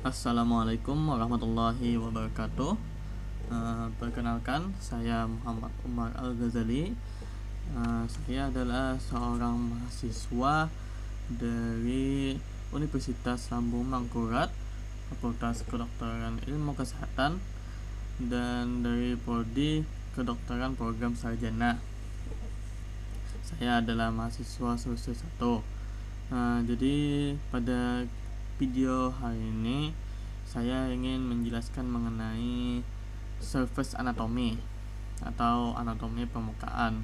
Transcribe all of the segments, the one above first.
Assalamualaikum warahmatullahi wabarakatuh. Perkenalkan, saya Muhammad Umar Al-Ghazali. Saya adalah seorang mahasiswa dari Universitas Lambung Mangkurat, Fakultas Kedokteran Ilmu Kesehatan, dan dari Prodi Kedokteran Program Sarjana. Saya adalah mahasiswa semester 1. Jadi pada video hari ini saya ingin menjelaskan mengenai surface anatomy atau anatomi permukaan.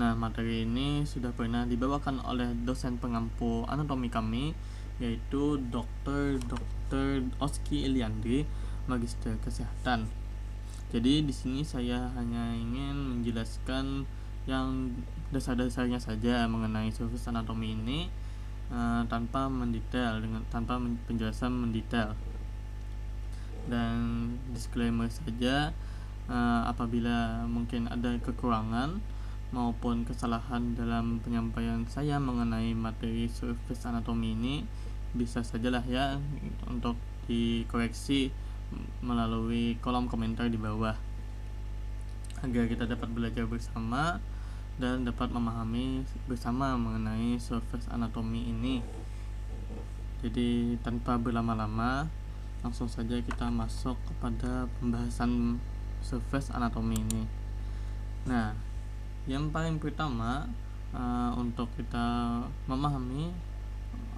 Nah, materi ini sudah pernah dibawakan oleh dosen pengampu anatomi kami, yaitu Dr. Oski Iliandri, Magister Kesehatan. Jadi di sini saya hanya ingin menjelaskan yang dasar-dasarnya saja mengenai surface anatomy ini, tanpa penjelasan mendetail. Dan disclaimer saja, apabila mungkin ada kekurangan maupun kesalahan dalam penyampaian saya mengenai materi surface anatomy ini, bisa sajalah ya untuk dikoreksi melalui kolom komentar di bawah, agar kita dapat belajar bersama dan dapat memahami bersama mengenai surface anatomy ini. Jadi tanpa berlama-lama, langsung saja kita masuk kepada pembahasan surface anatomy ini. Nah, yang paling pertama, untuk kita memahami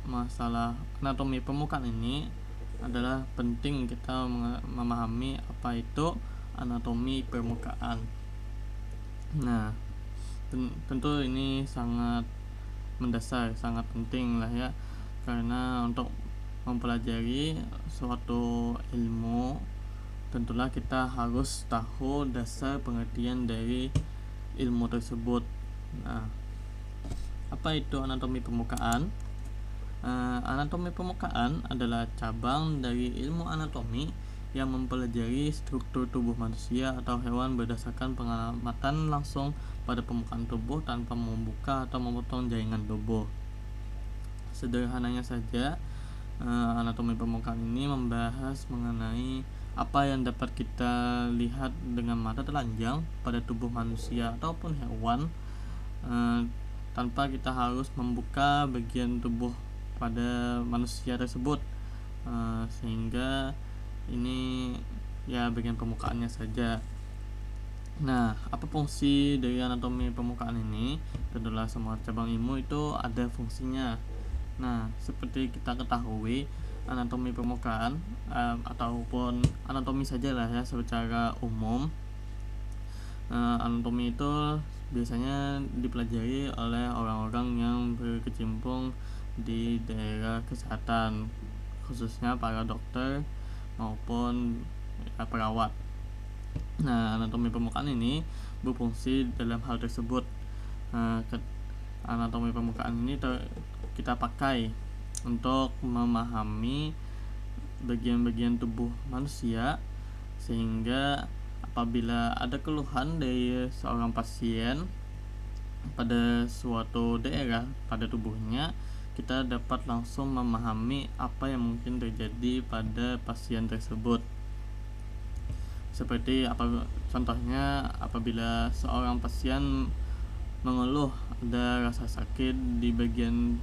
masalah anatomi permukaan ini adalah penting kita memahami apa itu anatomi permukaan. Nah, tentu ini sangat mendasar, sangat penting lah ya, karena untuk mempelajari suatu ilmu tentulah kita harus tahu dasar pengertian dari ilmu tersebut. Nah, apa itu anatomi permukaan? Anatomi permukaan adalah cabang dari ilmu anatomi yang mempelajari struktur tubuh manusia atau hewan berdasarkan pengamatan langsung pada permukaan tubuh tanpa membuka atau memotong jaringan tubuh. Sederhananya saja, anatomi permukaan ini membahas mengenai apa yang dapat kita lihat dengan mata telanjang pada tubuh manusia ataupun hewan, tanpa kita harus membuka bagian tubuh pada manusia tersebut, sehingga ini ya bagian permukaannya saja. Nah, apa fungsi dari anatomi permukaan ini? Tentulah semua cabang ilmu itu ada fungsinya. Nah, seperti kita ketahui, anatomi permukaan ataupun anatomi sajalah ya secara umum, anatomi itu biasanya dipelajari oleh orang-orang yang berkecimpung di daerah kesehatan, khususnya para dokter maupun perawat. Nah, anatomi permukaan ini berfungsi dalam hal tersebut. Anatomi permukaan ini kita pakai untuk memahami bagian-bagian tubuh manusia, sehingga apabila ada keluhan dari seorang pasien pada suatu daerah pada tubuhnya, kita dapat langsung memahami apa yang mungkin terjadi pada pasien tersebut. Seperti contohnya apabila seorang pasien mengeluh ada rasa sakit di bagian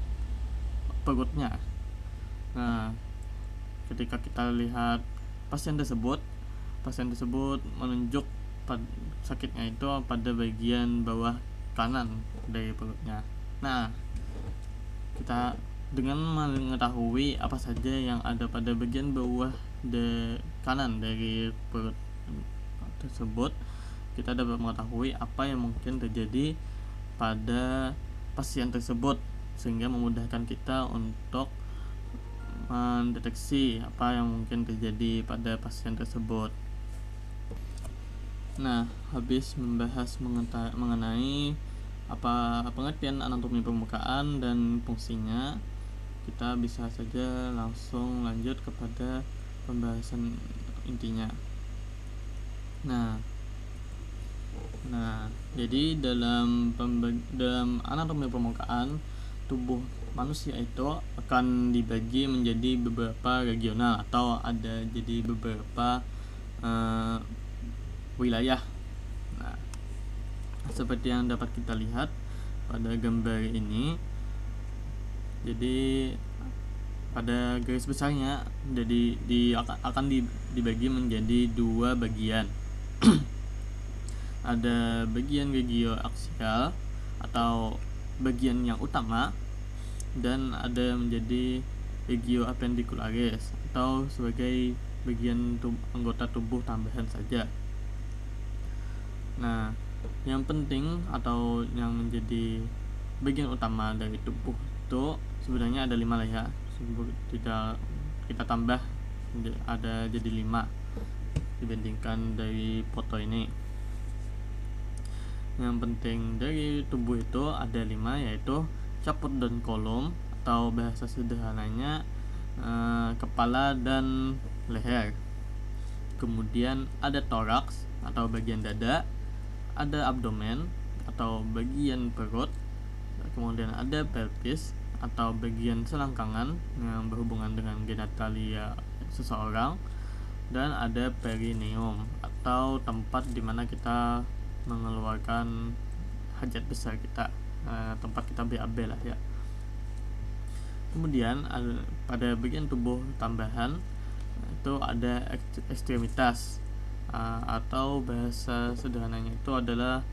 perutnya. Nah, ketika kita lihat pasien tersebut menunjuk sakitnya itu pada bagian bawah kanan dari perutnya. Nah, kita dengan mengetahui apa saja yang ada pada bagian bawah kanan dari perut tersebut, kita dapat mengetahui apa yang mungkin terjadi pada pasien tersebut, sehingga memudahkan kita untuk mendeteksi apa yang mungkin terjadi pada pasien tersebut. Nah, habis membahas mengenai apa pengertian anatomi permukaan dan fungsinya, kita bisa saja langsung lanjut kepada pembahasan intinya. Nah, jadi dalam anatomi permukaan tubuh manusia itu akan dibagi menjadi beberapa regional atau ada jadi beberapa wilayah. Nah, seperti yang dapat kita lihat pada gambar ini, jadi pada garis besarnya jadi akan dibagi menjadi dua bagian. Ada bagian regioaksial atau bagian yang utama, dan ada menjadi regio appendicularis atau sebagai bagian anggota tubuh tambahan saja. Nah, yang penting atau yang menjadi bagian utama dari tubuh itu sebenarnya ada 5 lah ya. Tidak kita tambah ada jadi 5 dibandingkan dari foto ini. Yang penting dari tubuh itu ada 5, yaitu caput dan kolom, atau bahasa sederhananya kepala dan leher. Kemudian ada toraks atau bagian dada, ada abdomen atau bagian perut, kemudian ada pelvis atau bagian selangkangan yang berhubungan dengan genitalia seseorang, dan ada perineum atau tempat di mana kita mengeluarkan hajat besar kita, tempat kita BAB lah ya. Kemudian pada bagian tubuh tambahan itu ada ekstremitas, atau bahasa sederhananya itu adalah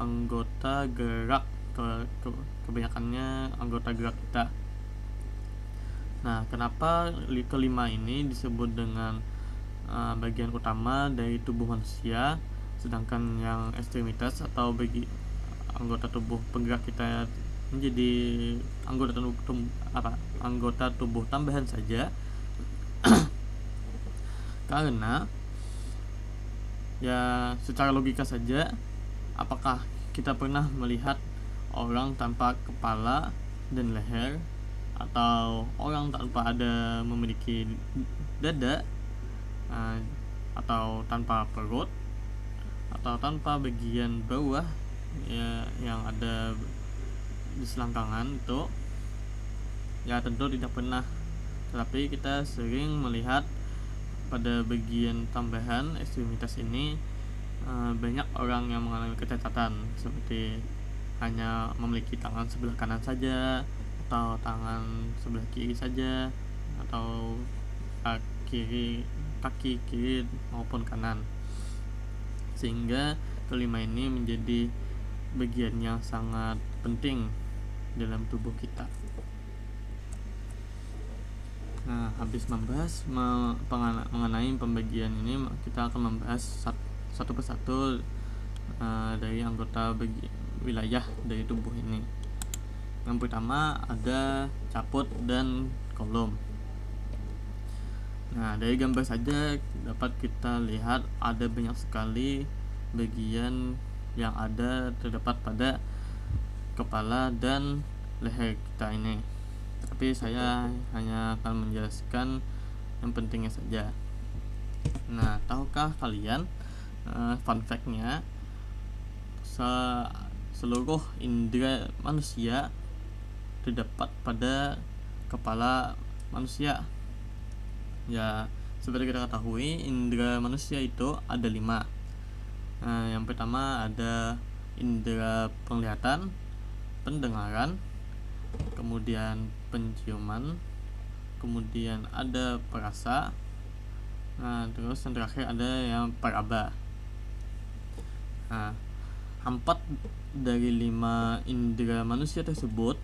anggota gerak, kebanyakannya anggota gerak kita. Nah, kenapa kelima ini disebut dengan bagian utama dari tubuh manusia, sedangkan yang ekstremitas atau bagi anggota tubuh penggerak kita menjadi anggota tubuh tambahan saja? Karena ya secara logika saja, apakah kita pernah melihat orang tanpa kepala dan leher, atau orang tanpa ada memiliki dada, atau tanpa perut, atau tanpa bagian bawah ya, yang ada di selangkangan itu? Ya tentu tidak pernah. Tetapi kita sering melihat pada bagian tambahan ekstremitas ini banyak orang yang mengalami kecacatan, seperti hanya memiliki tangan sebelah kanan saja, atau tangan sebelah kiri saja, atau kaki kiri maupun kanan. Sehingga kelima ini menjadi bagian yang sangat penting dalam tubuh kita. Nah, habis membahas mengenai pembagian ini, kita akan membahas satu persatu dari anggota wilayah dari tubuh ini. Yang pertama ada caput dan kolom. Nah, dari gambar saja dapat kita lihat ada banyak sekali bagian yang ada terdapat pada kepala dan leher kita ini. Tapi saya hanya akan menjelaskan yang pentingnya saja. Nah, tahukah kalian fun fact-nya, seluruh indera manusia terdapat pada kepala manusia? Ya, seperti kita ketahui, indera manusia itu ada 5. Yang pertama ada indera penglihatan, pendengaran, kemudian penciuman, kemudian ada perasa, terus yang terakhir ada yang peraba. 4 dari 5 indera manusia tersebut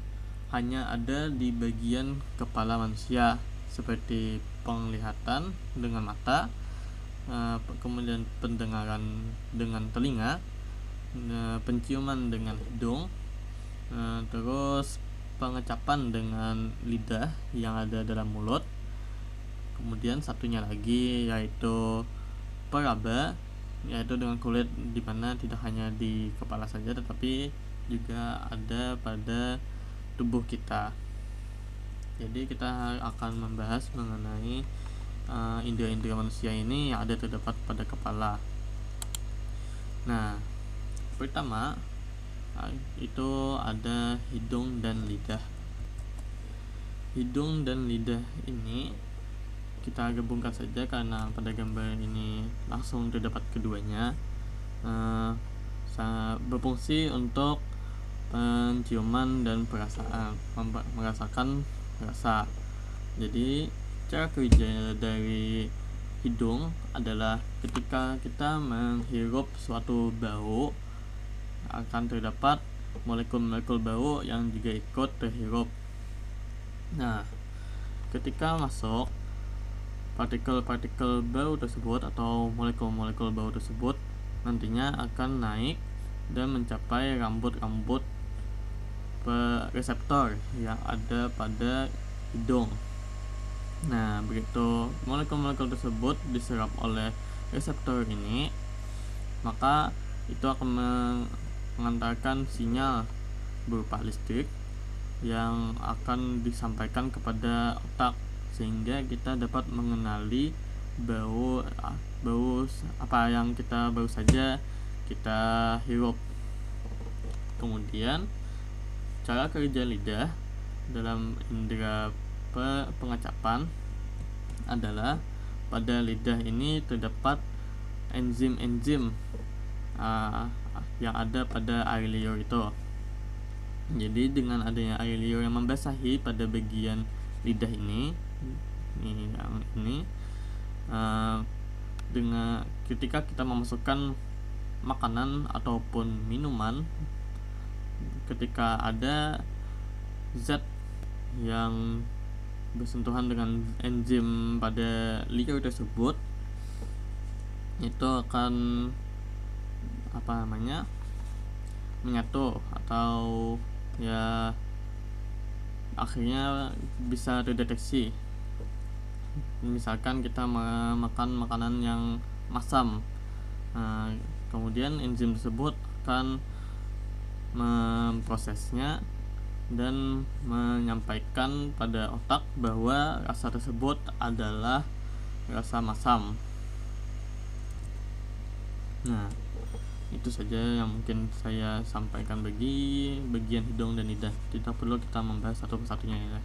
hanya ada di bagian kepala manusia, seperti penglihatan dengan mata, kemudian pendengaran dengan telinga, penciuman dengan hidung, terus pengecapan dengan lidah yang ada dalam mulut, kemudian satunya lagi yaitu peraba, yaitu dengan kulit, di mana tidak hanya di kepala saja tetapi juga ada pada tubuh kita. Jadi kita akan membahas mengenai indera-indera manusia ini yang ada terdapat pada kepala. Nah, pertama itu ada hidung dan lidah. hidung dan lidah ini kita gabungkan saja karena pada gambar ini langsung terdapat keduanya. Berfungsi untuk penciuman dan perasaan, merasakan rasa. Jadi cara kerja dari hidung adalah ketika kita menghirup suatu bau akan terdapat molekul-molekul bau yang juga ikut terhirup. Nah, ketika masuk partikel-partikel bau tersebut atau molekul-molekul bau tersebut nantinya akan naik dan mencapai rambut-rambut reseptor yang ada pada hidung. Nah, begitu molekul-molekul tersebut diserap oleh reseptor ini, maka itu akan mengantarkan sinyal berupa listrik yang akan disampaikan kepada otak sehingga kita dapat mengenali bau apa yang kita baru saja kita hirup. Kemudian cara kerja lidah dalam indera pengecapan adalah pada lidah ini terdapat enzim-enzim yang ada pada air liur itu. Jadi dengan adanya air liur yang membasahi pada bagian lidah ini dengan ketika kita memasukkan makanan ataupun minuman, ketika ada zat yang bersentuhan dengan enzim pada liur tersebut, itu akan menyatu atau ya akhirnya bisa terdeteksi. Misalkan kita makan makanan yang masam, kemudian enzim tersebut akan memprosesnya dan menyampaikan pada otak bahwa rasa tersebut adalah rasa masam. Nah, itu saja yang mungkin saya sampaikan bagi bagian hidung dan lidah. Tidak perlu kita membahas satu persatunya ya,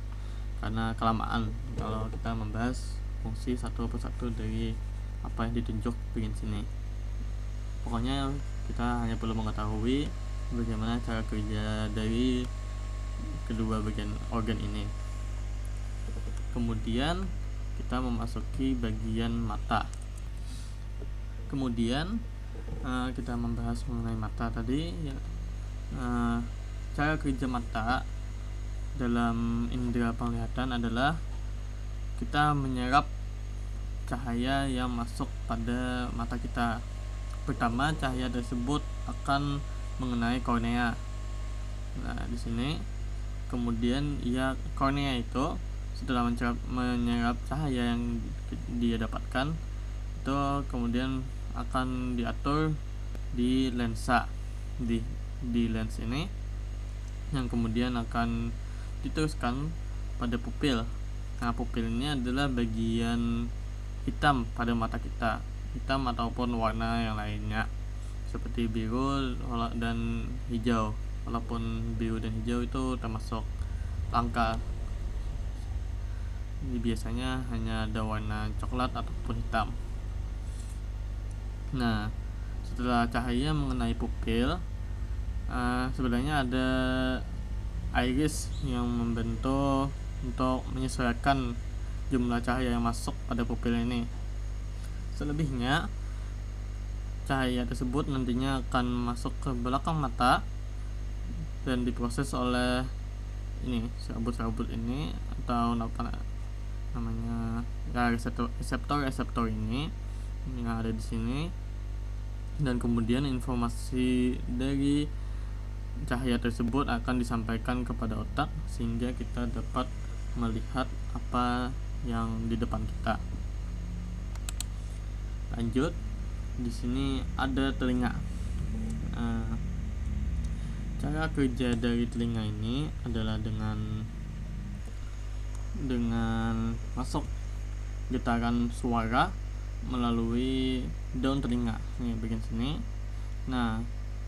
karena kelamaan kalau kita membahas fungsi satu persatu dari apa yang ditunjuk bagian sini. Pokoknya kita hanya perlu mengetahui bagaimana cara kerja dari kedua bagian organ ini. Kemudian kita memasuki bagian mata. Kemudian kita membahas mengenai mata tadi ya. Cara kerja mata dalam indera penglihatan adalah kita menyerap cahaya yang masuk pada mata kita. Pertama, cahaya tersebut akan mengenai kornea. Nah, di sini kemudian kornea itu setelah menyerap cahaya yang dia dapatkan, itu kemudian akan diatur di lensa di lens ini, yang kemudian akan diteruskan pada pupil. Nah, pupil ini adalah bagian hitam pada mata kita, hitam ataupun warna yang lainnya seperti biru dan hijau. Walaupun biru dan hijau itu termasuk langka, jadi biasanya hanya ada warna coklat ataupun hitam. Nah, setelah cahaya mengenai pupil, sebenarnya ada iris yang membentuk untuk menyesuaikan jumlah cahaya yang masuk pada pupil ini. Selebihnya cahaya tersebut nantinya akan masuk ke belakang mata dan diproses oleh serabut-serabut ini atau apa namanya reseptor ini yang ada di sini, dan kemudian informasi dari cahaya tersebut akan disampaikan kepada otak sehingga kita dapat melihat apa yang di depan kita. Lanjut, di sini ada telinga. Cara kerja dari telinga ini adalah dengan masuk getaran suara melalui daun telinga, ini bagian sini. Nah,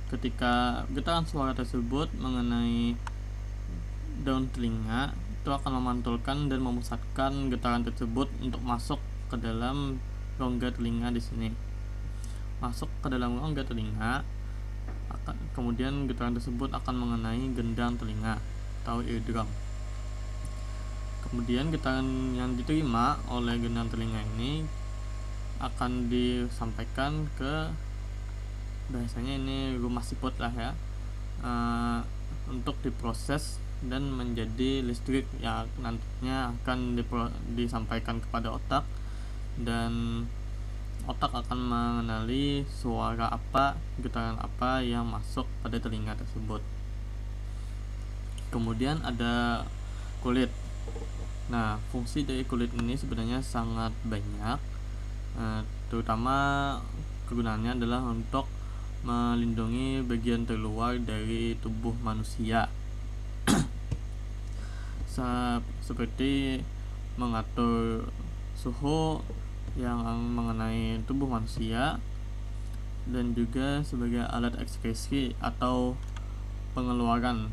ketika getaran suara tersebut mengenai daun telinga, itu akan memantulkan dan memusatkan getaran tersebut untuk masuk ke dalam rongga telinga di sini. Masuk ke dalam rongga telinga, kemudian getaran tersebut akan mengenai gendang telinga atau eardrum. Kemudian getaran yang diterima oleh gendang telinga ini akan disampaikan ke, biasanya ini rumah siput lah ya, untuk diproses dan menjadi listrik yang nantinya akan disampaikan kepada otak, dan otak akan mengenali suara apa, getaran apa yang masuk pada telinga tersebut. Kemudian ada kulit. Nah, fungsi dari kulit ini sebenarnya sangat banyak, terutama kegunaannya adalah untuk melindungi bagian terluar dari tubuh manusia, seperti mengatur suhu yang mengenai tubuh manusia, dan juga sebagai alat ekskresi atau pengeluaran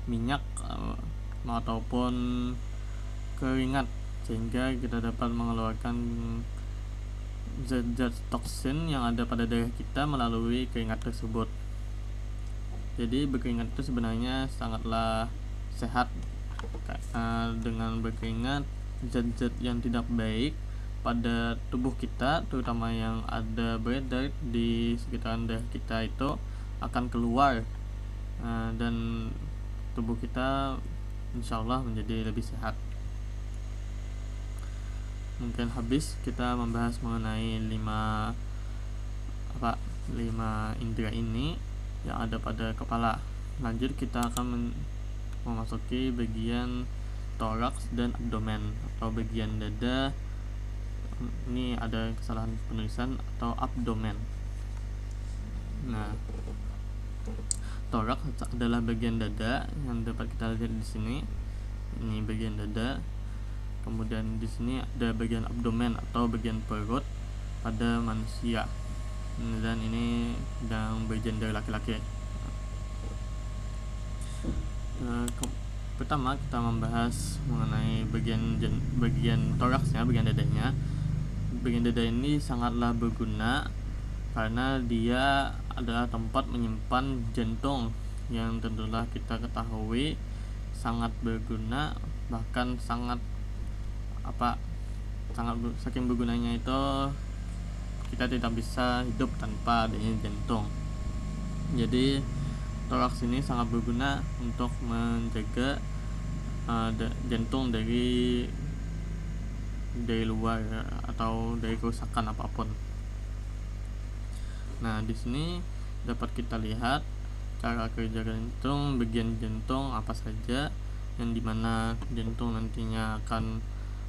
minyak ataupun keringat, sehingga kita dapat mengeluarkan zat-zat toksin yang ada pada darah kita melalui keringat tersebut. Jadi berkeringat itu sebenarnya sangatlah sehat, karena dengan berkeringat zat-zat yang tidak baik pada tubuh kita, terutama yang ada beredar di sekitaran darah kita, itu akan keluar, dan tubuh kita insyaallah menjadi lebih sehat. Mungkin habis kita membahas mengenai 5 indera ini yang ada pada kepala. Lanjut kita akan memasuki bagian toraks dan abdomen atau bagian dada. Ini ada kesalahan penulisan, atau abdomen. Nah, toraks adalah bagian dada yang dapat kita lihat di sini. Ini bagian dada. Kemudian di sini ada bagian abdomen atau bagian perut pada manusia, dan ini yang bergender laki-laki. Pertama kita membahas mengenai bagian toraksnya, bagian dadanya. Bagian dada ini sangatlah berguna karena dia adalah tempat menyimpan jantung, yang tentulah kita ketahui sangat berguna, bahkan saking bergunanya itu kita tidak bisa hidup tanpa adanya jantung. Jadi toraks ini sangat berguna untuk menjaga jantung dari luar atau dari kerusakan apapun. Nah, di sini dapat kita lihat cara kerja jantung, bagian jantung apa saja, yang dimana jantung nantinya akan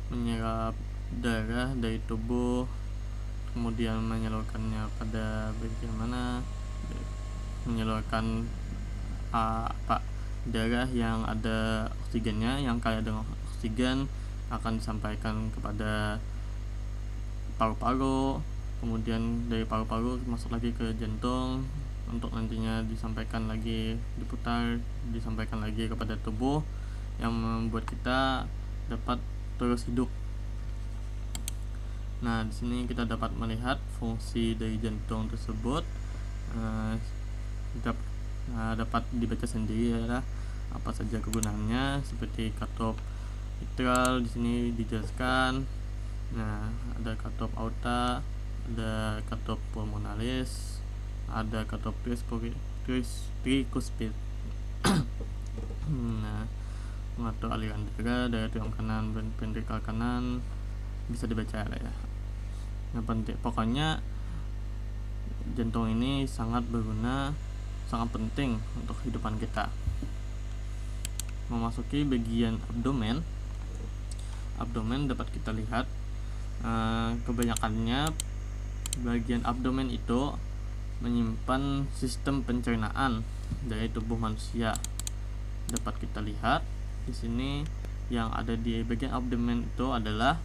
menyerap darah dari tubuh, kemudian menyalurkannya pada bagian mana, menyalurkan darah yang ada oksigennya, yang kaya dengan oksigen, akan disampaikan kepada paru-paru, kemudian dari paru-paru masuk lagi ke jantung untuk nantinya disampaikan lagi, disampaikan lagi kepada tubuh, yang membuat kita dapat terus hidup. Nah, di sini kita dapat melihat fungsi dari jantung tersebut, dapat dibaca sendiri ya, apa saja kegunaannya, seperti katup mitral di sini dijelaskan. Nah, ada katup aorta, ada katup pulmonalis, ada katup tricuspid. Nah, mengatur aliran darah dari tulang kanan dan ventrikel kanan, bisa dibaca lah ya. Yang penting pokoknya jantung ini sangat berguna, sangat penting untuk kehidupan kita. Memasuki bagian abdomen dapat kita lihat, kebanyakannya bagian abdomen itu menyimpan sistem pencernaan dari tubuh manusia. Dapat kita lihat di sini yang ada di bagian abdomen itu adalah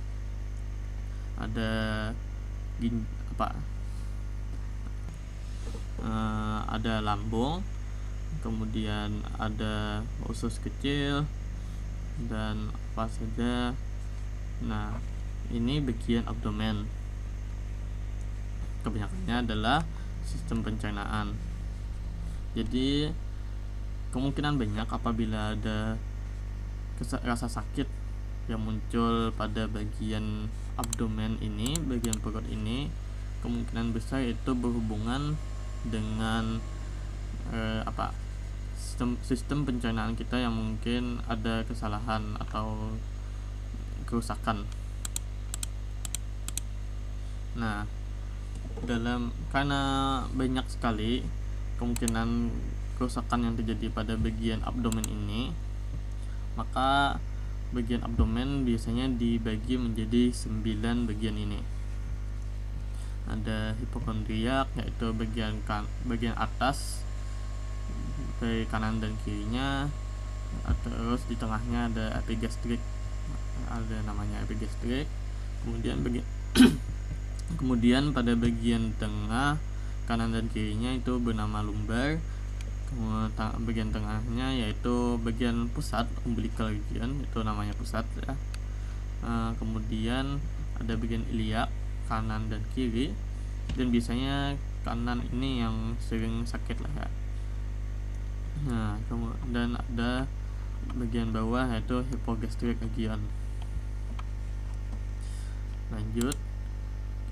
ada ada lambung, kemudian ada usus kecil, dan apa saja. Nah, ini bagian abdomen, kebanyakannya adalah sistem pencernaan. Jadi kemungkinan banyak apabila ada rasa sakit yang muncul pada bagian abdomen ini, bagian perut ini, kemungkinan besar itu berhubungan dengan sistem pencernaan kita yang mungkin ada kesalahan atau kerusakan. Nah, karena banyak sekali kemungkinan kerusakan yang terjadi pada bagian abdomen ini, maka bagian abdomen biasanya dibagi menjadi 9 bagian ini. Ada hipokondriak, yaitu bagian atas dari kanan dan kirinya. Terus di tengahnya ada epigastrik, ada namanya epigastrik. Kemudian pada bagian tengah kanan dan kirinya itu bernama lumbar. Bagian tengahnya yaitu bagian pusat, umbilical region, itu namanya pusat ya. Kemudian ada bagian iliak kanan dan kiri, dan biasanya kanan ini yang sering sakit lah ya. Nah, kemudian ada bagian bawah yaitu hypogastric region. Lanjut,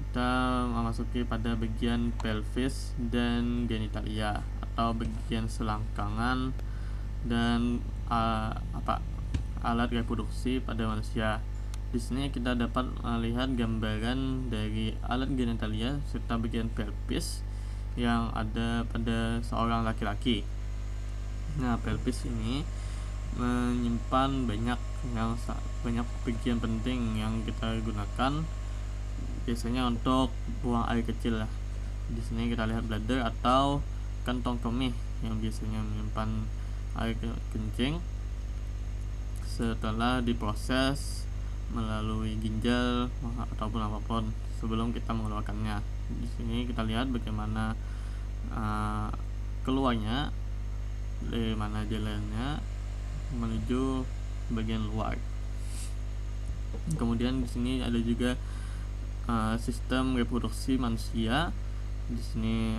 kita memasuki pada bagian pelvis dan genitalia atau bagian selangkangan dan alat reproduksi pada manusia. Di sini kita dapat melihat gambaran dari alat genitalia serta bagian pelvis yang ada pada seorang laki-laki. Nah, pelvis ini menyimpan banyak bagian penting yang kita gunakan biasanya untuk buang air kecil lah. Di sini kita lihat bladder atau kantong kemih yang biasanya menyimpan air kencing setelah diproses melalui ginjal ataupun apapun sebelum kita mengeluarkannya. Di sini kita lihat bagaimana keluarnya, dari mana jalannya menuju bagian luar. Kemudian di sini ada juga sistem reproduksi manusia. Di sini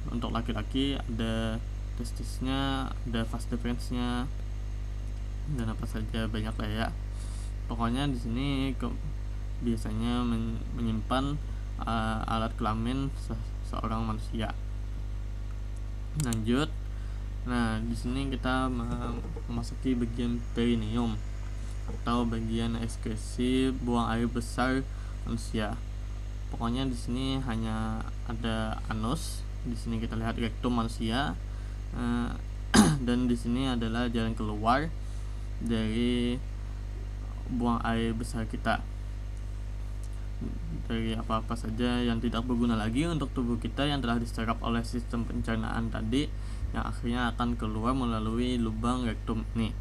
untuk laki-laki ada testisnya, ada vas deferensnya, dan apa saja banyak lah ya. Pokoknya di sini biasanya menyimpan alat kelamin seorang manusia. Lanjut. Nah, di sini kita memasuki bagian perineum atau bagian ekskresi buang air besar manusia. Pokoknya di sini hanya ada anus. Di sini kita lihat rektum manusia, dan di sini adalah jalan keluar dari buang air besar kita, dari apa-apa saja yang tidak berguna lagi untuk tubuh kita yang telah diserap oleh sistem pencernaan tadi, yang akhirnya akan keluar melalui lubang rektum ini.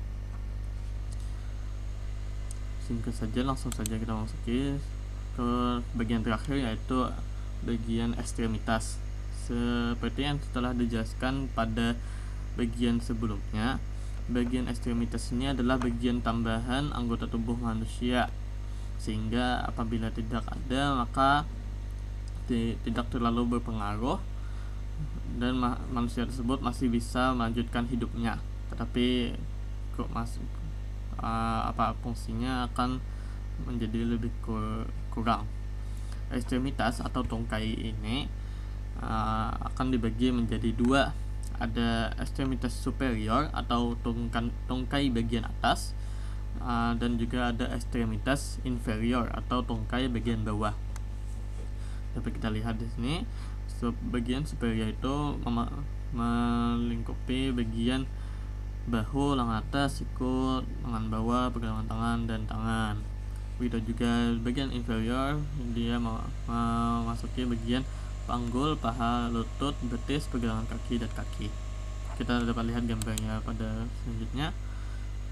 Singkat saja, langsung saja kita masuki ke bagian terakhir, yaitu bagian ekstremitas. Seperti yang telah dijelaskan pada bagian sebelumnya, bagian ekstremitas ini adalah bagian tambahan anggota tubuh manusia, sehingga apabila tidak ada maka tidak terlalu berpengaruh dan manusia tersebut masih bisa melanjutkan hidupnya, tetapi fungsinya akan menjadi lebih kurang. Ekstremitas atau tungkai ini akan dibagi menjadi dua. Ada ekstremitas superior atau tungkai bagian atas, dan juga ada ekstremitas inferior atau tungkai bagian bawah. Dapat kita lihat di sini, bagian superior itu melingkupi bagian bahu, lengan atas, sikut, lengan bawah, pergelangan tangan dan tangan. Begitu juga bagian inferior, dia memasuki bagian panggul, paha, lutut, betis, pergelangan kaki dan kaki. Kita dapat lihat gambarnya pada selanjutnya.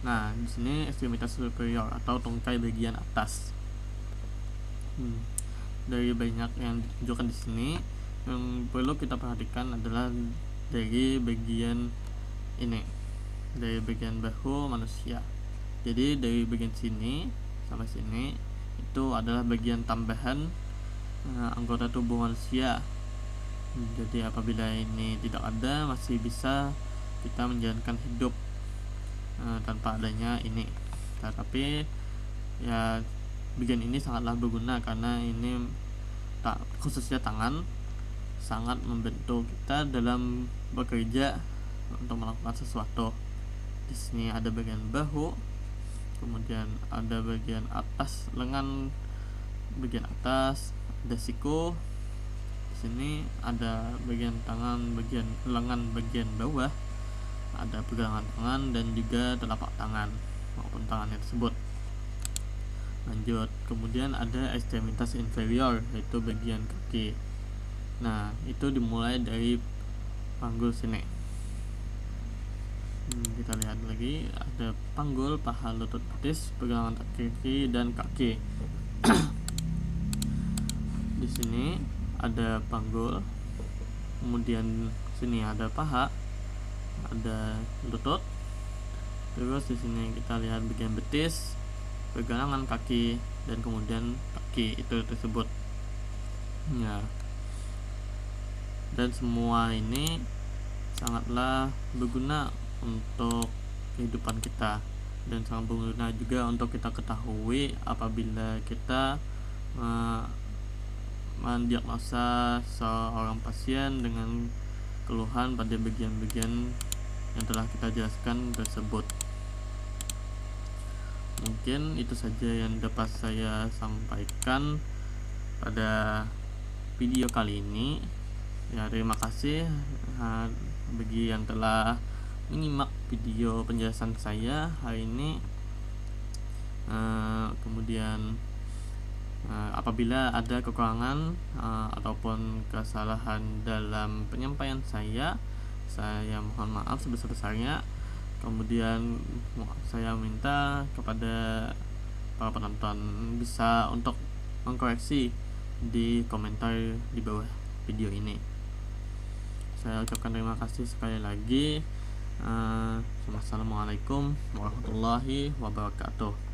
Nah, di sini ekstremitas superior atau tungkai bagian atas. Dari banyak yang ditunjukkan di sini, yang perlu kita perhatikan adalah dari bagian ini, dari bagian bahu manusia. Jadi dari bagian sini sampai sini itu adalah bagian tambahan anggota tubuh manusia. Jadi apabila ini tidak ada, masih bisa kita menjalankan hidup tanpa adanya ini. Tetapi ya bagian ini sangatlah berguna karena ini khususnya tangan sangat membantu kita dalam bekerja untuk melakukan sesuatu. Di sini ada bagian bahu, kemudian ada bagian atas lengan, bagian atas, ada siku. Di sini ada bagian tangan, bagian lengan, bagian bawah, ada pergelangan tangan dan juga telapak tangan maupun tangannya tersebut. Lanjut, kemudian ada ekstremitas inferior, yaitu bagian kaki. Nah, itu dimulai dari panggul sini. Kita lihat lagi, ada panggul, paha, lutut, betis, pergelangan kaki dan kaki. Di sini ada panggul, kemudian sini ada paha, ada lutut, terus di sini kita lihat bagian betis, pergelangan kaki, dan kemudian kaki itu tersebut. Ya. Dan semua ini sangatlah berguna untuk kehidupan kita dan sangat berguna juga untuk kita ketahui apabila kita mendiagnosa seorang pasien dengan keluhan pada bagian-bagian yang telah kita jelaskan tersebut. Mungkin itu saja yang dapat saya sampaikan pada video kali ini. Ya, terima kasih bagi yang telah menyimak video penjelasan saya hari ini. Kemudian apabila ada kekurangan ataupun kesalahan dalam penyampaian saya mohon maaf sebesar-besarnya. Kemudian saya minta kepada para penonton bisa untuk mengkoreksi di komentar di bawah video ini. Saya ucapkan terima kasih sekali lagi. Wassalamualaikum warahmatullahi wabarakatuh.